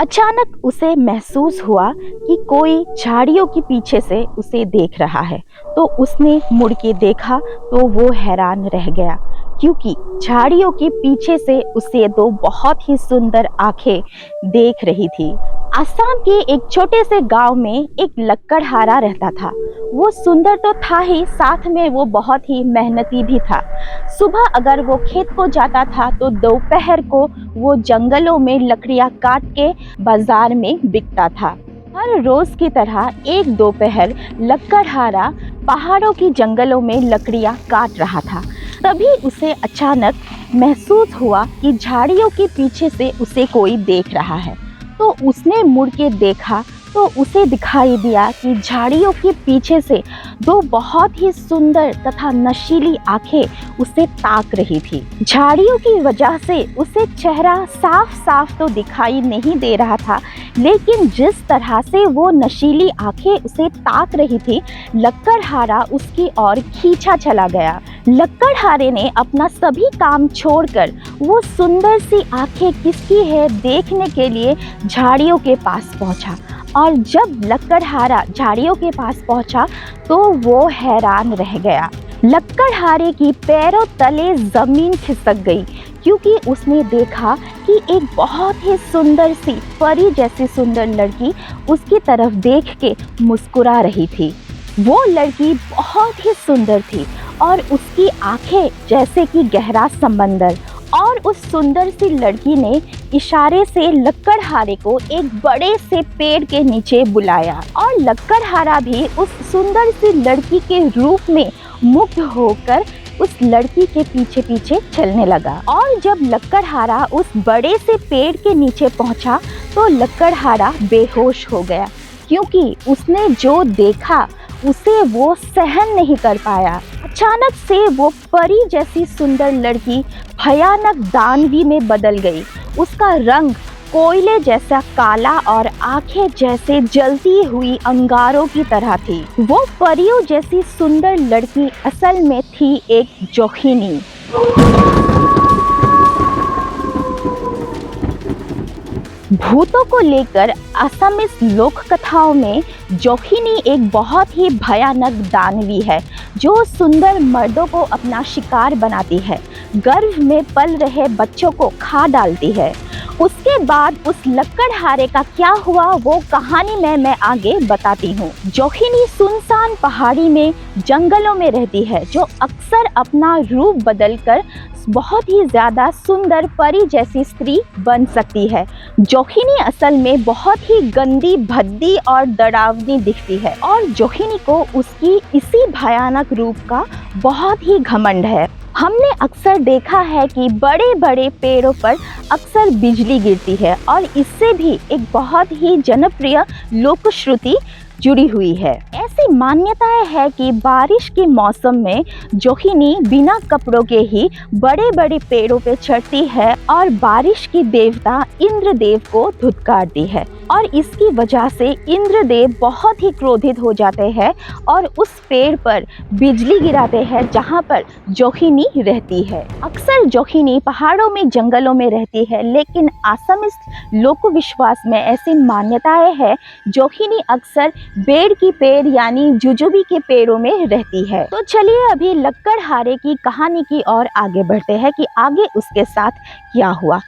अचानक उसे महसूस हुआ कि कोई झाड़ियों के पीछे से उसे देख रहा है। तो उसने मुड़ के देखा तो वो हैरान रह गया, क्योंकि झाड़ियों के पीछे से उसे दो बहुत ही सुंदर आंखें देख रही थी। असम के एक छोटे से गांव में एक लक्कड़हारा रहता था। वो सुंदर तो था ही, साथ में वो बहुत ही मेहनती भी था। सुबह अगर वो खेत को जाता था तो दोपहर को वो जंगलों में लकड़ियां काट के बाजार में बिकता था। हर रोज की तरह एक दोपहर लक्कड़हारा पहाड़ों की जंगलों में लकड़ियां काट रहा था। तभी उसे अचानक महसूस हुआ कि झाड़ियों के पीछे से उसे कोई देख रहा है। तो उसने मुड़ के देखा तो उसे दिखाई दिया कि झाड़ियों के पीछे से दो बहुत ही सुंदर तथा नशीली आंखें उसे ताक रही थी। झाड़ियों की वजह से उसे चेहरा साफ साफ तो दिखाई नहीं दे रहा था, लेकिन जिस तरह से वो नशीली आंखें उसे ताक रही थी, लक्कड़हारा उसकी ओर खींचा चला गया। लक्कड़हारे ने अपना सभी काम छोड़कर वो सुंदर सी आंखें किसकी है देखने के लिए झाड़ियों के पास पहुंचा। और जब लक्कड़हारा झाड़ियों के पास पहुंचा तो वो हैरान रह गया। लक्कड़हारे की पैरों तले जमीन खिसक गई, क्योंकि उसने देखा कि एक बहुत ही सुंदर सी परी जैसी सुंदर लड़की उसकी तरफ देख के मुस्कुरा रही थी। वो लड़की बहुत ही सुंदर थी और उसकी आंखें जैसे कि गहरा समंदर। और उस सुंदर सी लड़की ने इशारे से लक्कड़हारे को एक बड़े से पेड़ के नीचे बुलाया, और लक्कड़हारा भी उस सुंदर सी लड़की के रूप में मुग्ध होकर उस लड़की के पीछे पीछे चलने लगा। और जब लक्कड़हारा उस बड़े से पेड़ के नीचे पहुंचा तो लक्कड़हारा बेहोश हो गया, क्योंकि उसने जो देखा उसे वो सहन नहीं कर पाया। अचानक से वो परी जैसी सुंदर लड़की भयानक दानवी में बदल गई। उसका रंग कोयले जैसा काला और आंखें जैसे जलती हुई अंगारों की तरह थी। वो परियों जैसी सुंदर लड़की असल में थी एक जोखिनी। भूतों को लेकर असमिस लोक कथाओं में जोखिनी एक बहुत ही भयानक दानवी है, जो सुंदर मर्दों को अपना शिकार बनाती है, गर्भ में पल रहे बच्चों को खा डालती है। उसके बाद उस लक्कड़हारे का क्या हुआ वो कहानी मैं आगे बताती हूँ। जोखिनी सुनसान पहाड़ी में जंगलों में रहती है, जो अक्सर अपना रूप बदलकर बहुत ही ज्यादा सुंदर परी जैसी स्त्री बन सकती है। जोखिनी असल में बहुत ही गंदी, भद्दी और डरावनी दिखती है, और जोखिनी को उसकी इसी भयानक रूप का बहुत ही घमंड है। हमने अक्सर देखा है कि बड़े बड़े पेड़ों पर अक्सर बिजली गिरती है, और इससे भी एक बहुत ही जनप्रिय लोक श्रुति जुड़ी हुई है। ऐसी मान्यताएं है कि बारिश के मौसम में जोखिनी बिना कपड़ों के ही बड़े बड़े पेड़ों पे चढ़ती है और बारिश की देवता इंद्रदेव को धुतकारती है, और इसकी वजह से इंद्रदेव बहुत ही क्रोधित हो जाते हैं और उस पेड़ पर बिजली गिराते हैं जहां पर जोखिनी रहती है। अक्सर जोखिनी पहाड़ों में जंगलों में रहती है, लेकिन असमिस लोक विश्वास में ऐसी मान्यताएं है जोखिनी अक्सर बेर की पेड़ यानी जुजुबी के पेड़ों में रहती है। तो चलिए अभी लक्कड़हारे की कहानी की ओर आगे बढ़ते हैं कि आगे उसके साथ क्या हुआ।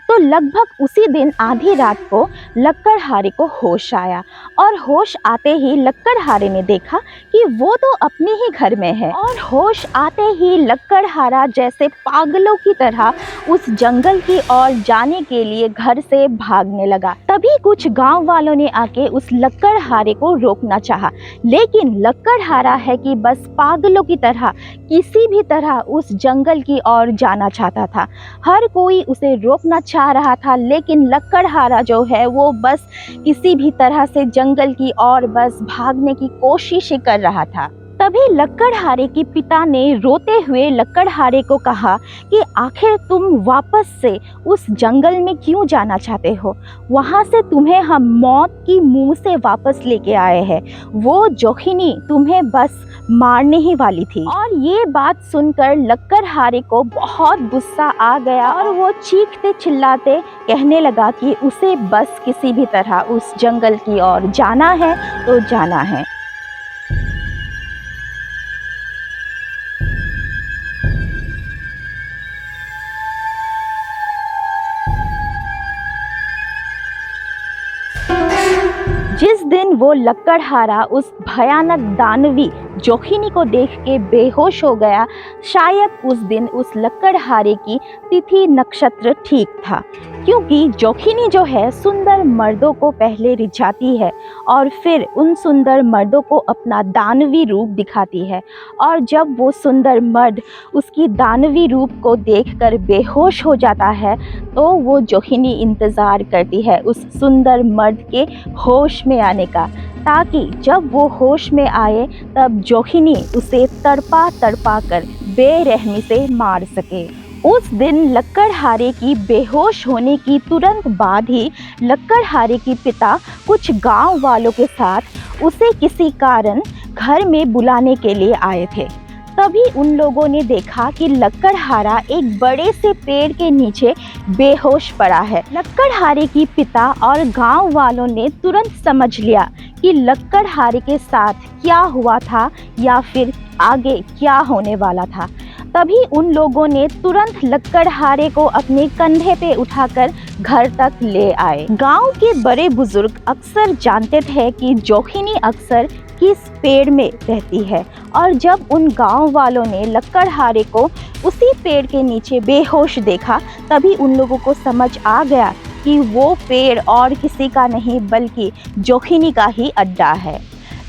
तो लगभग उसी दिन आधी रात को लक्कड़हारे को होश आया, और होश आते ही लक्कड़हारे ने देखा कि वो तो अपने ही घर में है। और होश आते ही लक्कड़हारा जैसे पागलों की तरह उस जंगल की ओर जाने के लिए घर से भागने लगा। तभी कुछ गांव वालों ने आके उस लक्कड़हारे को रोकना चाहा, लेकिन लक्कड़हारा है कि बस पागलों की तरह किसी भी तरह उस जंगल की ओर जाना चाहता था। हर कोई उसे रोकना चाह रहा था, लेकिन लक्कड़हारा जो है वो बस किसी भी तरह से जंगल की ओर बस भागने की कोशिश ही कर रहा था। तभी लक्कड़हारे के पिता ने रोते हुए लक्कड़हारे को कहा कि आखिर तुम वापस से उस जंगल में क्यों जाना चाहते हो? वहाँ से तुम्हें हम मौत की मुंह से वापस लेके आए हैं। वो जोखिनी तुम्हें बस मारने ही वाली थी। और ये बात सुनकर लक्कड़हारे को बहुत गुस्सा आ गया और वो चीखते चिल्लाते कहने लगा कि उसे बस किसी भी तरह उस जंगल की ओर जाना है तो जाना है। जिस दिन वो लक्कड़हारा उस भयानक दानवी जोखिनी को देख के बेहोश हो गया, शायद उस दिन उस लक्कड़हारे की तिथि नक्षत्र ठीक था, क्योंकि जोखिनी जो है सुंदर मर्दों को पहले रिझाती है और फिर उन सुंदर मर्दों को अपना दानवी रूप दिखाती है। और जब वो सुंदर मर्द उसकी दानवी रूप को देखकर बेहोश हो जाता है तो वो जोखिनी इंतज़ार करती है उस सुंदर मर्द के होश में आने का, ताकि जब वो होश में आए तब जोखिनी उसे तड़पा तड़पा कर बेरहमी से मार सके। उस दिन लक्कड़हारे की बेहोश होने की तुरंत बाद ही लक्कड़हारे के पिता कुछ गांव वालों के साथ उसे किसी कारण घर में बुलाने के लिए आए थे। तभी उन लोगों ने देखा कि लक्कड़हारा एक बड़े से पेड़ के नीचे बेहोश पड़ा है। लक्कड़हारे की पिता और गांव वालों ने तुरंत समझ लिया कि लक्कड़हारे के साथ क्या हुआ था या फिर आगे क्या होने वाला था। तभी उन लोगों ने तुरंत लक्कड़हारे को अपने कंधे पे उठाकर घर तक ले आए। गांव के बड़े बुजुर्ग अक्सर जानते थे कि जोखिनी अक्सर किस पेड़ में रहती है, और जब उन गांव वालों ने लक्कड़हारे को उसी पेड़ के नीचे बेहोश देखा तभी उन लोगों को समझ आ गया कि वो पेड़ और किसी का नहीं बल्कि जोखिनी का ही अड्डा है।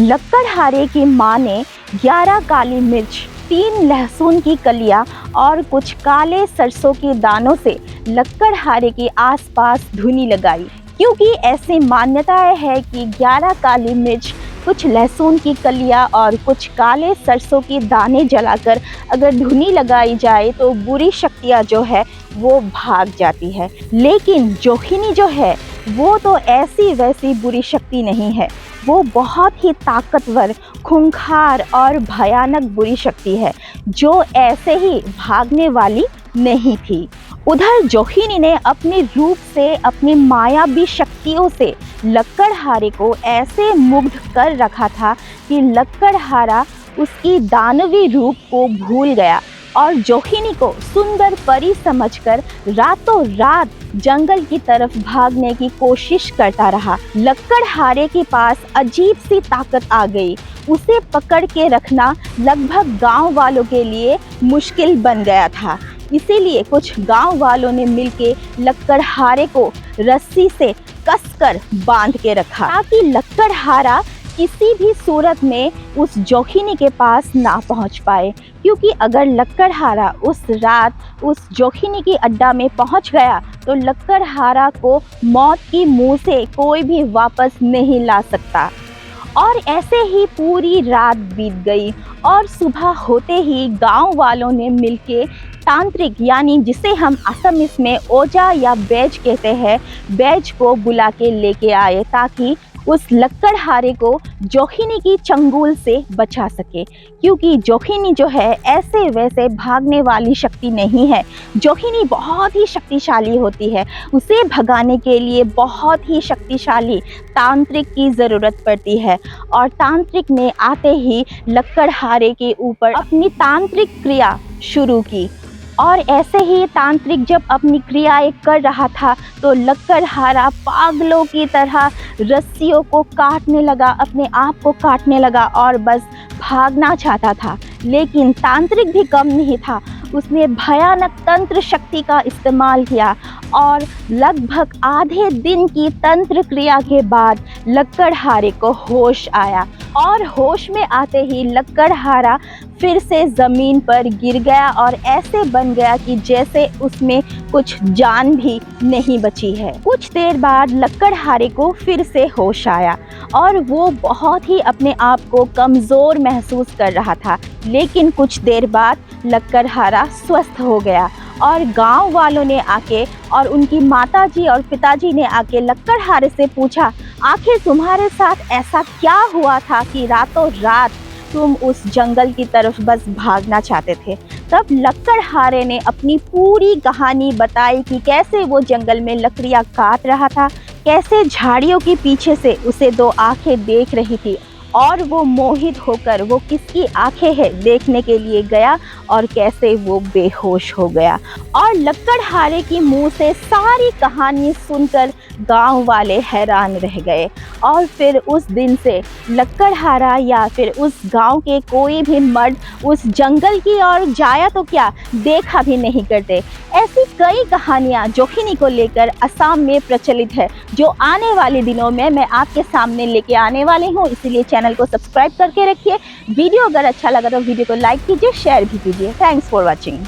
लक्कड़हारे की माँ ने 11 काली मिर्च, 3 लहसुन की कलियां और कुछ काले सरसों के दानों से लक्कड़हारे के आसपास धुनी लगाई, क्योंकि ऐसी मान्यताएं है कि 11 काली मिर्च, कुछ लहसुन की कलियां और कुछ काले सरसों के दाने जलाकर अगर धुनी लगाई जाए तो बुरी शक्तियां जो है वो भाग जाती है। लेकिन जोखिनी जो है वो तो ऐसी वैसी बुरी शक्ति नहीं है, वो बहुत ही ताकतवर, खूंखार और भयानक बुरी शक्ति है जो ऐसे ही भागने वाली नहीं थी। उधर जोखिनी ने अपने रूप से, अपनी मायावी शक्तियों से लक्कड़हारे को ऐसे मुग्ध कर रखा था कि लक्कड़हारा उसकी दानवी रूप को भूल गया और जोखिनी को सुंदर परी समझकर रातों रात जंगल की तरफ भागने की कोशिश करता रहा। लक्कड़हारे के पास अजीब सी ताकत आ गई, उसे पकड़ के रखना लगभग गांव वालों के लिए मुश्किल बन गया था। इसीलिए कुछ गांव वालों ने मिलके लक्कड़हारे को रस्सी से कसकर बांध के रखा, ताकि लक्कड़हारा किसी भी सूरत में उस जोखिनी के पास ना पहुंच पाए, क्योंकि अगर लक्कड़हारा उस रात उस जोखिनी की अड्डा में पहुंच गया तो लक्कड़हारा को मौत की मुंह से कोई भी वापस नहीं ला सकता। और ऐसे ही पूरी रात बीत गई और सुबह होते ही गांव वालों ने मिलके तांत्रिक, यानी जिसे हम असमिस में ओजा या बैज कहते हैं, बैज को बुला के लेके आए ताकि उस लक्कड़हारे को जोखिनी की चंगुल से बचा सके, क्योंकि जोखिनी जो है ऐसे वैसे भागने वाली शक्ति नहीं है। जोखिनी बहुत ही शक्तिशाली होती है, उसे भगाने के लिए बहुत ही शक्तिशाली तांत्रिक की ज़रूरत पड़ती है। और तांत्रिक ने आते ही लक्कड़हारे के ऊपर अपनी तांत्रिक क्रिया शुरू की। और ऐसे ही तांत्रिक जब अपनी क्रियाएं कर रहा था तो लक्कड़हारा पागलों की तरह रस्सियों को काटने लगा, अपने आप को काटने लगा और बस भागना चाहता था। लेकिन तांत्रिक भी कम नहीं था, उसने भयानक तंत्र शक्ति का इस्तेमाल किया और लगभग आधे दिन की तंत्र क्रिया के बाद लक्कड़हारे को होश आया। और होश में आते ही लक्कड़हारा फिर से ज़मीन पर गिर गया और ऐसे बन गया कि जैसे उसमें कुछ जान भी नहीं बची है। कुछ देर बाद लक्कड़हारे को फिर से होश आया और वो बहुत ही अपने आप को कमज़ोर महसूस कर रहा था। लेकिन कुछ देर बाद लक्कड़हारा स्वस्थ हो गया और गांव वालों ने आके और उनकी माताजी और पिताजी ने आके लक्कड़हारे से पूछा, आखिर तुम्हारे साथ ऐसा क्या हुआ था कि रातों रात तुम उस जंगल की तरफ बस भागना चाहते थे। तब लकड़हारे ने अपनी पूरी कहानी बताई कि कैसे वो जंगल में लकड़ियाँ काट रहा था, कैसे झाड़ियों के पीछे से उसे दो आंखें देख रही थी और वो मोहित होकर वो किसकी आंखें हैं देखने के लिए गया और कैसे वो बेहोश हो गया। और लकड़हारे की मुंह से सारी कहानी सुनकर गांव वाले हैरान रह गए और फिर उस दिन से लकड़हारा या फिर उस गांव के कोई भी मर्द उस जंगल की ओर जाया तो क्या देखा भी नहीं करते। ऐसी कई कहानियाँ जोखिनी को लेकर असम में प्रचलित है, जो आने वाले दिनों में मैं आपके सामने लेके आने वाली हूँ। इसीलिए चैनल को सब्सक्राइब करके रखिए। वीडियो अगर अच्छा लगा तो वीडियो को लाइक कीजिए, शेयर भी कीजिए। Thanks for watching.